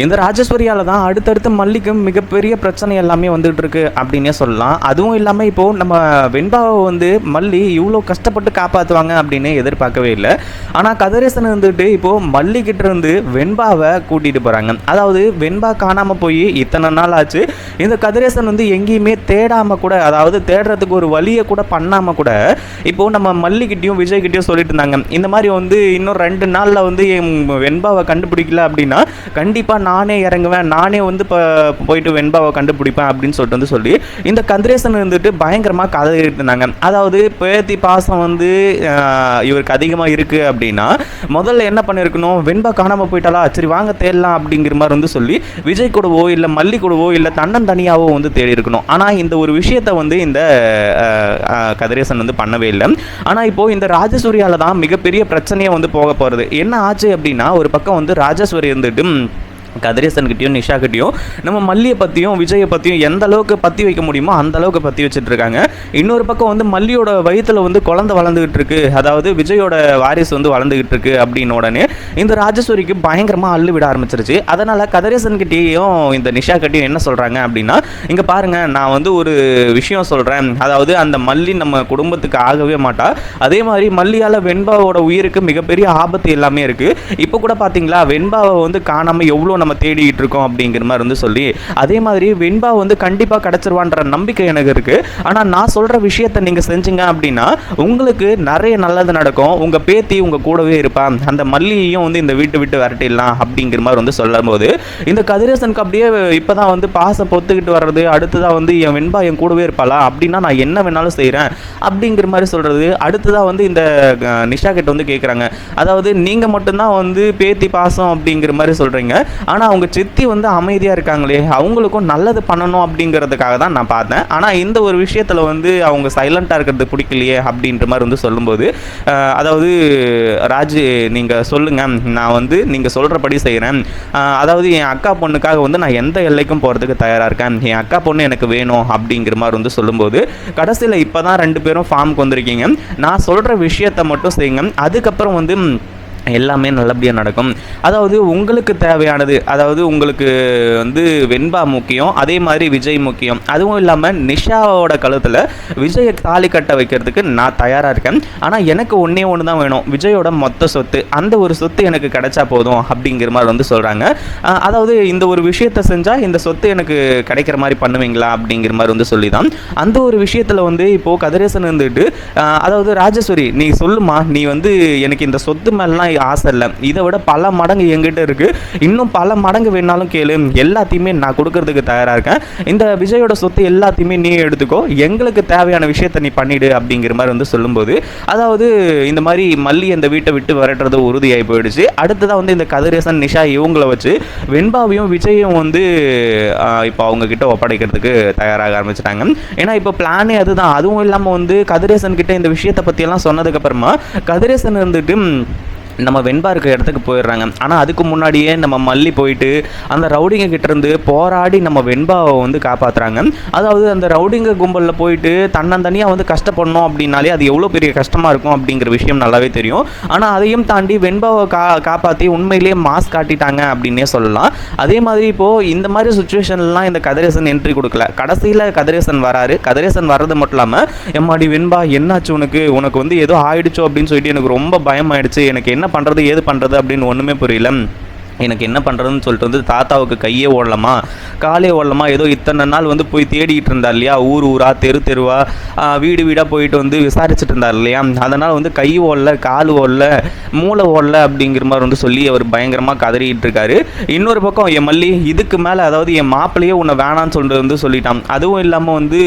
இந்த ராஜேஸ்வரியால் தான் அடுத்தடுத்து மல்லிக்கு மிகப்பெரிய பிரச்சனை எல்லாமே வந்துட்டு இருக்கு அப்படின்னே சொல்லலாம். அதுவும் இல்லாமல் இப்போது நம்ம வெண்பாவை வந்து மல்லி இவ்வளோ கஷ்டப்பட்டு காப்பாற்றுவாங்க அப்படின்னு எதிர்பார்க்கவே இல்லை. ஆனால் கதிரேசன் இருந்துட்டு இப்போது மல்லிக்கிட்ட இருந்து வெண்பாவை கூட்டிகிட்டு போகிறாங்க. அதாவது வெண்பா காணாமல் போய் இத்தனை நாள் ஆச்சு. இந்த கதிரேசன் வந்து எங்கேயுமே தேடாமல் கூட, அதாவது தேடுறதுக்கு ஒரு வழியை கூட பண்ணாமல் கூட இப்போது நம்ம மல்லிக்கிட்டையும் விஜய்கிட்டையும் சொல்லிட்டு இருந்தாங்க, இந்த மாதிரி வந்து இன்னும் 2 நாளில் வந்து என் வெண்பாவை கண்டுபிடிக்கல அப்படின்னா கண்டிப்பாக நானே இறங்குவேன், நானே வந்து போயிட்டு வெண்பாவை கண்டுபிடிப்பேன் அப்படின்னு சொல்லிட்டு வந்து சொல்லி இந்த கதிரேசன் இருந்துட்டு பயங்கரமாக கதைட்டு இருந்தாங்க. அதாவது பேத்தி பாசம் வந்து இவருக்கு அதிகமாக இருக்குது அப்படின்னா முதல்ல என்ன பண்ணியிருக்கணும், வெண்பா காணாமல் போயிட்டாலா, சரி வாங்க தேடலாம் அப்படிங்கிற மாதிரி வந்து சொல்லி விஜய் கூடவோ இல்லை மல்லி கூடவோ இல்லை தன்னந்தனியாவோ வந்து தேடி இருக்கணும். ஆனால் இந்த ஒரு விஷயத்தை வந்து இந்த கதிரேசன் வந்து பண்ணவே இல்லை. ஆனால் இப்போது இந்த ராஜேஸ்வரியால் தான் மிகப்பெரிய பிரச்சனையை வந்து போக போகிறது. என்ன ஆச்சு அப்படின்னா, ஒரு பக்கம் வந்து ராஜேஸ்வரி இருந்துட்டு கதிரேசன்கிட்டையும் நிஷாக்கிட்டையும் நம்ம மல்லியை பற்றியும் விஜயை பற்றியும் எந்த அளவுக்கு பற்றி வைக்க முடியுமோ அந்த அளவுக்கு பற்றி வச்சுட்டு இருக்காங்க. இன்னொரு பக்கம் வந்து மல்லியோட வயிற்றில் வந்து குழந்தை வளர்ந்துகிட்டு இருக்கு, அதாவது விஜயோட வாரிசு வந்து வளர்ந்துகிட்டு இருக்கு அப்படின்னு உடனே இந்த ராஜேஸ்வரிக்கு பயங்கரமாக அள்ளு விட ஆரம்பிச்சிருச்சு. அதனால் கதிரேசன்கிட்டையும் இந்த நிஷாக்கிட்டையும் என்ன சொல்கிறாங்க அப்படின்னா, இங்கே பாருங்கள், நான் வந்து ஒரு விஷயம் சொல்கிறேன், அதாவது அந்த மல்லி நம்ம குடும்பத்துக்கு ஆகவே மாட்டா, அதே மாதிரி மல்லியால் வெண்பாவோட உயிருக்கு மிகப்பெரிய ஆபத்து எல்லாமே இருக்குது. இப்போ கூட பார்த்தீங்களா வெண்பாவை வந்து காணாமல் எவ்வளோ நம்ம தேடிக்கிட்டு இருக்கோம் அப்படிங்கிற மாதிரி வந்து சொல்லி, அதே மாதிரி வெண்பா வந்து கண்டிப்பாக கிடச்சிருவான்ற நம்பிக்கை எனக்கு இருக்குது. ஆனால் நான் சொல்கிற விஷயத்தை நீங்கள் செஞ்சீங்க அப்படின்னா உங்களுக்கு நிறைய நல்லது நடக்கும், உங்கள் பேத்தி உங்கள் கூடவே இருப்பான், அந்த மல்லியையும் வந்து இந்த வீட்டு விட்டு விரட்டிடலாம் அப்படிங்கிற மாதிரி வந்து சொல்லும் போது இந்த கதிரேசனுக்கு அப்படியே இப்போ தான் வந்து பாசம் பொத்துக்கிட்டு வர்றது, அடுத்ததாக வந்து என் வெண்பா என் கூடவே இருப்பாளா அப்படின்னா நான் என்ன வேணாலும் செய்கிறேன் அப்படிங்கிற மாதிரி சொல்கிறது. அடுத்ததாக வந்து இந்த நிஷா கிட்ட வந்து கேட்குறாங்க, அதாவது நீங்கள் மட்டும்தான் வந்து பேத்தி பாசம் அப்படிங்கிற மாதிரி சொல்கிறீங்க, ஆனால் அவங்க சித்தி வந்து அமைதியாக இருக்காங்களே, அவங்களுக்கும் நல்லது பண்ணணும் அப்படிங்கிறதுக்காக தான் நான் பார்த்தேன், ஆனால் இந்த ஒரு விஷயத்தில் வந்து அவங்க சைலண்ட்டாக இருக்கிறது பிடிக்கலையே அப்படின்ற மாதிரி வந்து சொல்லும்போது, அதாவது ராஜு நீங்கள் சொல்லுங்கள், நான் வந்து நீங்கள் சொல்கிறபடி செய்கிறேன், அதாவது என் அக்கா பொண்ணுக்காக வந்து நான் எந்த எல்லைக்கும் போகிறதுக்கு தயாராக இருக்கேன், என் அக்கா பொண்ணு எனக்கு வேணும் அப்படிங்கிற மாதிரி வந்து சொல்லும்போது கடைசியில் இப்போ தான் 2 பேரும் ஃபார்முக்கு வந்திருக்கீங்க, நான் சொல்கிற விஷயத்தை மட்டும் செய்யுங்க, அதுக்கப்புறம் வந்து எல்லாமே நல்லபடியாக நடக்கும். அதாவது உங்களுக்கு தேவையானது, அதாவது உங்களுக்கு வந்து வெண்பா முக்கியம், அதே மாதிரி விஜய் முக்கியம், அதுவும் இல்லாமல் நிஷாவோட கழுத்தில் விஜயை தாலி கட்ட வைக்கிறதுக்கு நான் தயாராக இருக்கேன், ஆனால் எனக்கு ஒன்றே ஒன்று தான் வேணும், விஜயோட மொத்த சொத்து, அந்த ஒரு சொத்து எனக்கு கிடைச்சா போதும் அப்படிங்கிற மாதிரி வந்து சொல்கிறாங்க. அதாவது இந்த ஒரு விஷயத்தை செஞ்சால் இந்த சொத்து எனக்கு கிடைக்கிற மாதிரி பண்ணுவீங்களா அப்படிங்கிற மாதிரி வந்து சொல்லி தான் அந்த ஒரு விஷயத்தில் வந்து இப்போது கதிரேசன் இருந்துட்டு, அதாவது ராஜேஸ்வரி நீ சொல்லுமா, நீ வந்து எனக்கு இந்த சொத்து மேலாம் ஆசை இல்லை, இதை விட பல மடங்கு என்கிட்ட இருக்குது, இன்னும் பல மடங்கு வேணாலும் கேளு, எல்லாத்தையுமே நான் கொடுக்கறதுக்கு தயாராக இருக்கேன், இந்த விஜயோட சொத்து எல்லாத்தையுமே நீ எடுத்துக்கோ, எங்களுக்கு தேவையான விஷயத்தை நீ பண்ணிடு அப்படிங்கிற மாதிரி வந்து சொல்லும்போது, அதாவது இந்த மாதிரி மல்லி இந்த வீட்டை விட்டு விரட்டுறது உறுதியாகி போயிடுச்சு. அடுத்ததாக வந்து இந்த கதிரேசன் நிஷா இவங்கள வச்சு வெண்பாவையும் விஜயும் வந்து இப்போ அவங்கக்கிட்ட ஒப்படைக்கிறதுக்கு தயாராக ஆரம்பிச்சிட்டாங்க. ஏன்னா இப்போ பிளானே அதுதான். அதுவும் இல்லாமல் வந்து கதிரேசன் கிட்ட இந்த விஷயத்தை பற்றியெல்லாம் சொன்னதுக்கப்புறமா கதிரேசன் இருந்துட்டு நம்ம வெண்பா இருக்க இடத்துக்கு போயிடுறாங்க. ஆனால் அதுக்கு முன்னாடியே நம்ம மல்லி போயிட்டு அந்த ரவுடிங்க கிட்டேருந்து போராடி நம்ம வெண்பாவை வந்து காப்பாற்றுறாங்க. அதாவது அந்த ரவுடிங்க கும்பலில் போயிட்டு தன்னந்தனியாக வந்து கஷ்டப்படணும் அப்படின்னாலே அது எவ்வளோ பெரிய கஷ்டமாக இருக்கும் அப்படிங்கிற விஷயம் நல்லாவே தெரியும். ஆனால் அதையும் தாண்டி வெண்பாவை காப்பாற்றி உண்மையிலேயே மாஸ் காட்டிட்டாங்க அப்படின்னே சொல்லலாம். அதே மாதிரி இப்போது இந்த மாதிரி சுச்சுவேஷன்லாம் இந்த கதிரேசன் என்ட்ரி கொடுக்கல. கடைசியில் கதிரேசன் வராரு. கதிரேசன் வர்றது மட்டும் இல்லாமல், எம்மாடி வெண்பா என்னாச்சு உனக்கு வந்து ஏதோ ஆயிடுச்சோ அப்படின்னு சொல்லிட்டு எனக்கு ரொம்ப பயமாயிடுச்சு, எனக்கு என்ன பண்ணுறது ஏது பண்ணுறது அப்படின்னு ஒன்றுமே புரியல, எனக்கு என்ன பண்ணுறதுன்னு சொல்லிட்டு வந்து தாத்தாவுக்கு கையே ஓடலாமா காலே ஓடலாமா, ஏதோ இத்தனை நாள் வந்து போய் தேடிக்கிட்டு இருந்தார் இல்லையா, ஊர் ஊராக தெருவா வீடு வீடாக போயிட்டு வந்து விசாரிச்சுட்டு இருந்தார் இல்லையா, அதனால் வந்து கை ஓடல கால் ஓடல மூளை ஓடல அப்படிங்கிற மாதிரி வந்து சொல்லி அவர் பயங்கரமாக கதறிக்கிட்டு இருக்காரு. இன்னொரு பக்கம் என் மல்லி இதுக்கு மேலே, அதாவது என் மாப்பிள்ளையே உன்னை வேணான்னு சொல்லிட்டு வந்து சொல்லிட்டான், அதுவும் இல்லாமல் வந்து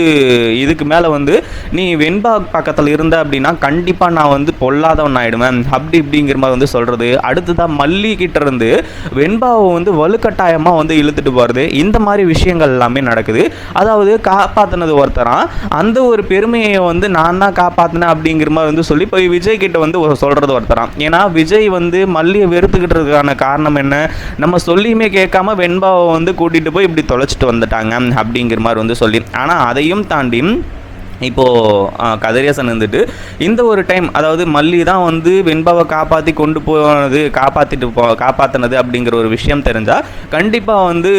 இதுக்கு மேலே வந்து நீ வெண்பா பக்கத்தில் இருந்த அப்படின்னா கண்டிப்பாக நான் வந்து பொல்லாதவன் ஆகிடுவேன் அப்படி இப்படிங்கிற மாதிரி வந்து சொல்கிறது. அடுத்ததான் மல்லி கிட்ட இருந்து வெண்பாவை வந்து வலுக்கட்டாயமாக வந்து இழுத்துட்டு போகிறது, இந்த மாதிரி விஷயங்கள் எல்லாமே நடக்குது. அதாவது காப்பாற்றினது ஒருத்தரா, அந்த ஒரு பெருமையை வந்து நான் தான் காப்பாற்றினேன் அப்படிங்கிற மாதிரி வந்து சொல்லி போய் விஜய் கிட்ட வந்து சொல்கிறது ஒருத்தரா. ஏன்னா விஜய் வந்து மல்லியை வெறுத்துக்கிட்டதுக்கான காரணம் என்ன, நம்ம சொல்லியுமே கேட்காம வெண்பாவை வந்து கூட்டிகிட்டு போய் இப்படி தொலைச்சிட்டு வந்துட்டாங்க அப்படிங்கிற மாதிரி வந்து சொல்லி. ஆனால் அதையும் தாண்டி இப்போது கதிரேசன் வந்துட்டு இந்த ஒரு டைம், அதாவது மல்லி தான் வந்து வெண்பாவை காப்பாற்றி கொண்டு போனது, காப்பாற்றினது அப்படிங்கிற ஒரு விஷயம் தெரிஞ்சால் கண்டிப்பாக வந்து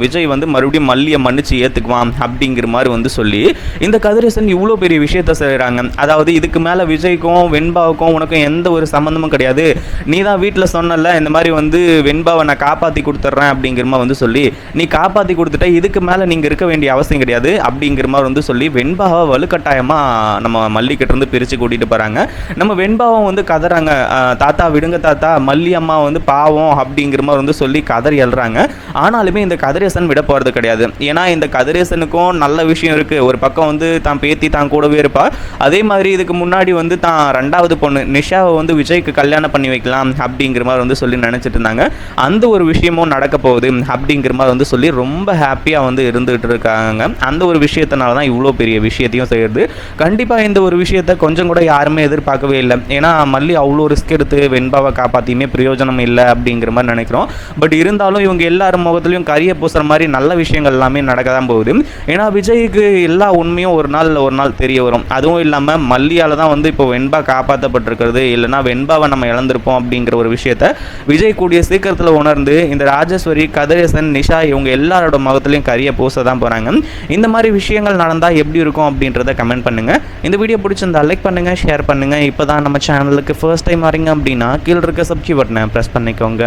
விஜய் வந்து மறுபடியும் மல்லியை மன்னிச்சு ஏற்றுக்குவான் அப்படிங்கிற மாதிரி வந்து சொல்லி இந்த கதிரேசன் இவ்வளோ பெரிய விஷயத்த செய்கிறாங்க. அதாவது இதுக்கு மேலே விஜய்க்கும் வெண்பாவுக்கும் உனக்கும் எந்த ஒரு சம்மந்தமும் கிடையாது, நீ தான் வீட்டில் சொன்னல இந்த மாதிரி வந்து வெண்பாவை நான் காப்பாற்றி கொடுத்துட்றேன் அப்படிங்கிற மாதிரி வந்து சொல்லி நீ காப்பாற்றி கொடுத்துட்ட, இதுக்கு மேலே நீங்கள் இருக்க வேண்டிய அவசியம் கிடையாது அப்படிங்கிற மாதிரி வந்து சொல்லி வெண்பாவை வலுக்கட்டாயமாக நம்ம மல்லிக்கிட்டேருந்து பிரித்து கூட்டிகிட்டு போகிறாங்க. நம்ம வெண்பாவும் வந்து கதறாங்க, தாத்தா விடுங்க தாத்தா, மல்லி அம்மா வந்து பாவம் அப்படிங்கிற மாதிரி வந்து சொல்லி கதறி எழுறாங்க. ஆனாலுமே இந்த கதிரேசன் விட போகிறது கிடையாது. ஏன்னா இந்த கதிரேசனுக்கும் நல்ல விஷயம் இருக்குது. ஒரு பக்கம் வந்து தான் பேத்தி தான் கூடவே இருப்பா, அதே மாதிரி இதுக்கு முன்னாடி வந்து தான் 2வது பொண்ணு நிஷாவை வந்து விஜய்க்கு கல்யாணம் பண்ணி வைக்கலாம் அப்படிங்கிற மாதிரி வந்து சொல்லி நினச்சிட்டு இருந்தாங்க. அந்த ஒரு விஷயமும் நடக்க போகுது அப்படிங்கிற மாதிரி வந்து சொல்லி ரொம்ப ஹாப்பியாக வந்து இருந்துகிட்டு இருக்காங்க. அந்த ஒரு விஷயத்தினால தான் இவ்வளோ பெரிய விஷயத்தையும் செய்கிறது. கண்டிப்பாக இந்த ஒரு விஷயத்தை கொஞ்சம் கூட யாருமே எதிர்பார்க்கவே இல்லை. ஏன்னா மல்லி அவ்வளோ ரிஸ்க் எடுத்து வெண்பாவை காப்பாற்றியுமே பிரயோஜனம் இல்லை அப்படிங்கிற மாதிரி நினைக்கிறோம். பட் இருந்தாலும் இவங்க எல்லாரும் முகத்துலையும் கரிய பூசுகிற மாதிரி நல்ல விஷயங்கள் எல்லாமே நடக்க தான் போகுது. ஏன்னா விஜய்க்கு எல்லா உண்மையும் ஒரு நாள் தெரிய வரும். அதுவும் இல்லாமல் மல்லியால் தான் வந்து இப்போ வெண்பா காப்பாற்றப்பட்டிருக்கிறது, இல்லைனா வெண்பாவை நம்ம இழந்திருப்போம் அப்படிங்கிற ஒரு விஷயத்த விஜய் கூடிய சீக்கிரத்தில் உணர்ந்து இந்த ராஜேஸ்வரி, கதிரேசன், நிஷா இவங்க எல்லாரோட முகத்துலையும் கரிய பூச தான் போகிறாங்க. இந்த மாதிரி விஷயங்கள் நடந்தால் எப்படி இருக்கும் அப்படின்றத கமெண்ட் பண்ணுங்கள். இந்த வீடியோ பிடிச்சிருந்தா லைக் பண்ணுங்கள், ஷேர் பண்ணுங்கள். இப்போ தான் நம்ம சேனலுக்கு ஃபர்ஸ்ட் டைம் வரீங்க அப்படின்னா கீழே இருக்க சப்ஸ்கிரைப் பட்டனை ப்ரெஸ் பண்ணிக்கோங்க.